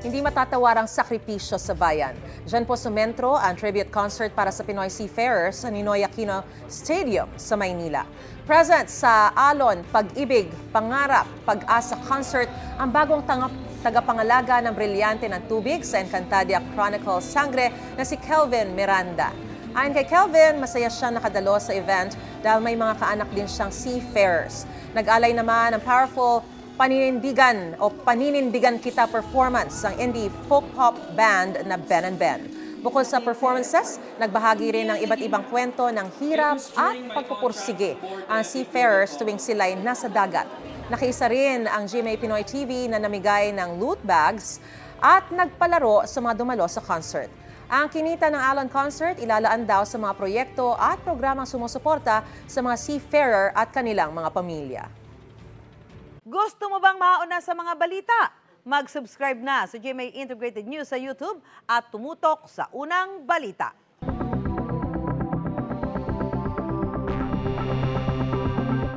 hindi matatawarang sakripisyo sa bayan. Diyan po sumentro ang tribute concert para sa Pinoy Seafarers sa Ninoy Aquino Stadium sa Maynila. Present sa Alon, Pag-ibig, Pangarap, Pag-asa Concert ang bagong tagapangalaga ng brilyante ng tubig sa Encantadia Chronicles Sangre na si Kelvin Miranda. Ayon kay Kelvin, masaya siya nakadalo sa event dahil may mga kaanak din siyang seafarers. Nag-alay naman ng powerful Paninindigan Kita performance ng indie folk pop band na Ben and Ben. Bukod sa performances, nagbahagi rin ng iba't ibang kwento ng hirap at pagpupursige ang seafarers tuwing sila'y nasa dagat. Nakiisa rin ang GMA Pinoy TV na namigay ng loot bags at nagpalaro sa mga dumalo sa concert. Ang kinita ng Alon Concert ilalaan daw sa mga proyekto at programang sumusuporta sa mga seafarer at kanilang mga pamilya. Gusto mo bang mauna sa mga balita? Mag-subscribe na sa GMA Integrated News sa YouTube at tumutok sa unang balita.